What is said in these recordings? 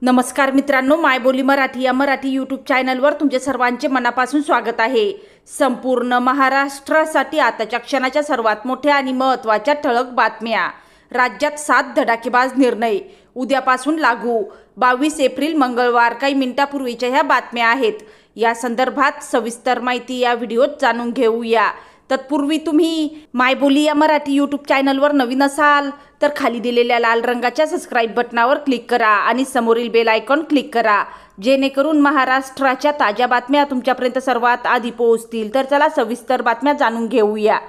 नमस्कार मित्रांनो, मायबोली मराठी या मराठी यूट्यूब चॅनलवर तुमचे सर्वांचे मनापासून स्वागत आहे। संपूर्ण महाराष्ट्रासाठी आताच्या क्षणाच्या सर्वात मोठ्या आणि महत्त्वाच्या ठळक बातम्या। राज्यात 7 धडाकेबाज निर्णय उद्यापासून लागू। 22 एप्रिल मंगळवार। काही मिनिटांपूर्वीच्या ह्या बातम्या आहेत। या संदर्भात सविस्तर माहिती या व्हिडिओत जाणून घेऊया। तत्पूर्वी तुम्ही मायबोली या मराठी यूट्यूब चॅनलवर नवीन असाल तर खाली दिलेल्या लाल रंगाच्या सबस्क्राइब बटनावर क्लिक करा आणि समोरील बेल आयकॉन क्लिक करा, जेणेकरून महाराष्ट्राच्या ताज्या बातम्या तुमच्यापर्यंत सर्वात आधी पोहोचतील। तर चला सविस्तर बातम्या जाणून घेऊया।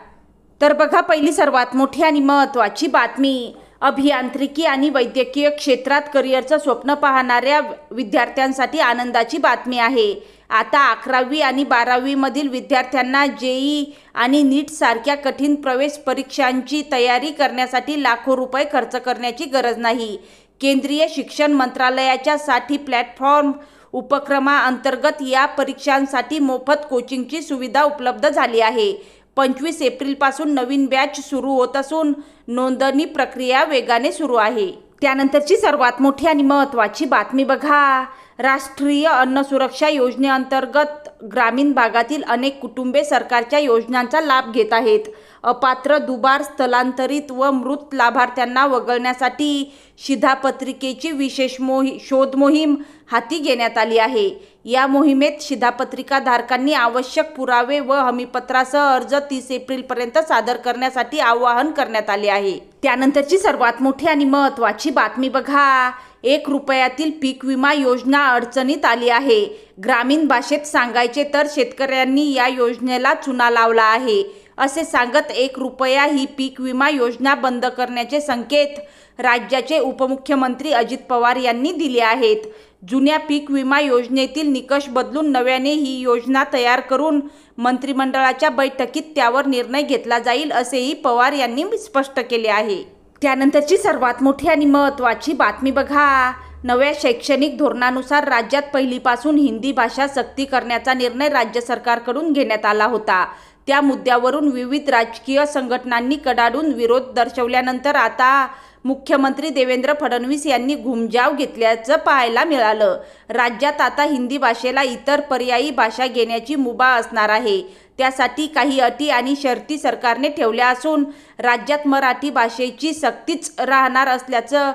तर बघा, पहिली सर्वात मोठी आणि महत्त्वाची बातमी। अभियांत्रिकी आणि वैद्यकीय क्षेत्रात करिअरचं स्वप्न पाहणाऱ्या विद्यार्थ्यांसाठी आनंदाची बातमी आहे। आता 11वी आणि 12वी मधील विद्यार्थ्यांना जेई आणि नीट सारख्या कठीण प्रवेश परीक्षांची तयारी करण्यासाठी लाखो रुपये खर्च करण्याची गरज नाही। केंद्रीय शिक्षण मंत्रालयाच्या साठी प्लॅटफॉर्म उपक्रमाअंतर्गत या परीक्षांसाठी मोफत कोचिंगची सुविधा उपलब्ध झाली आहे। 25 एप्रिलपासून नवीन बॅच सुरू होत असून नोंदणी प्रक्रिया वेगाने सुरू आहे। त्यानंतरची सर्वात मोठी आणि महत्त्वाची बातमी बघा। राष्ट्रीय अन्न सुरक्षा योजनेअंतर्गत ग्रामीण भागातील अनेक कुटुंबे सरकारच्या योजनांचा लाभ घेत आहेत। अपात्र, दुबार, स्थलांतरित व मृत लाभार्थ्यांना वगळण्यासाठी शिधापत्रिकेची विशेष शोध मोहीम हाती घेण्यात आली आहे। या मोहिमेत शिधापत्रिकाधारकांनी आवश्यक पुरावे व हमीपत्रासह अर्ज 30 एप्रिलपर्यंत सादर करण्यासाठी आवाहन करण्यात आले आहे। त्यानंतरची सर्वात मोठी आणि महत्त्वाची बातमी बघा। 1 रुपयातील पीक विमा योजना अडचणीत आली आहे। ग्रामीण भाषेत सांगायचे तर शेतकऱ्यांनी या योजनेला चुना लावला आहे असे सांगत 1 रुपया ही पीक विमा योजना बंद करण्याचे संकेत राज्याचे उपमुख्यमंत्री अजित पवार यांनी दिले आहेत। जुन्या पीक विमा योजनेतील निकष बदलून नव्याने ही योजना तयार करून मंत्रिमंडळाच्या बैठकीत त्यावर निर्णय घेतला जाईल असेही पवार यांनी स्पष्ट केले आहे। त्यानंतरची सर्वात मोठी आणि महत्त्वाची बातमी बघा। नव्या शैक्षणिक धोरणानुसार राज्यात पहिलीपासून हिंदी भाषा सक्ती करण्याचा निर्णय राज्य सरकारकडून घेण्यात आला होता। त्या मुद्द्यावरून विविध राजकीय संघटनांनी कडाडून विरोध दर्शवल्यानंतर आता मुख्यमंत्री देवेंद्र फडणवीस यांनी घुमजाव घेतल्याचं पाहायला मिळालं। राज्यात आता हिंदी भाषेला इतर पर्यायी भाषा घेण्याची मुभा असणार आहे। त्यासाठी काही अटी आणि शर्ती सरकारने ठेवल्या असून राज्यात मराठी भाषेची सक्तीच राहणार असल्याचं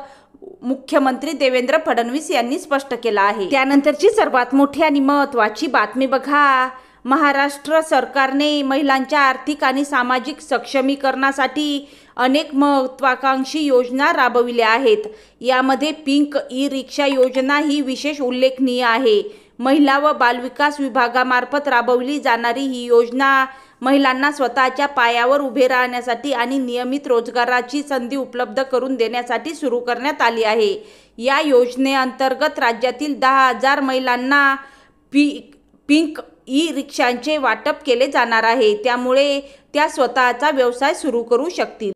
मुख्यमंत्री देवेंद्र फडणवीस यांनी स्पष्ट केलं आहे। त्यानंतरची सर्वात मोठी आणि महत्त्वाची बातमी बघा। महाराष्ट्र सरकारने महिलांच्या आर्थिक आणि सामाजिक सक्षमीकरणासाठी अनेक महत्त्वाकांक्षी योजना राबविल्या आहेत। यामध्ये पिंक ई-रिक्षा योजना ही विशेष उल्लेखनीय आहे। महिला व बालविकास विभागामार्फत राबवली जाणारी ही योजना महिलांना स्वतःच्या पायावर उभे राहण्यासाठी आणि नियमित रोजगाराची संधी उपलब्ध करून देण्यासाठी सुरू करण्यात आली आहे। या योजनेअंतर्गत राज्यातील 10,000 महिलांना पिंक ई-रिक्षांचे वाटप केले जाणार आहे। त्यामुळे त्या स्वतःचा व्यवसाय सुरू करू शकतील।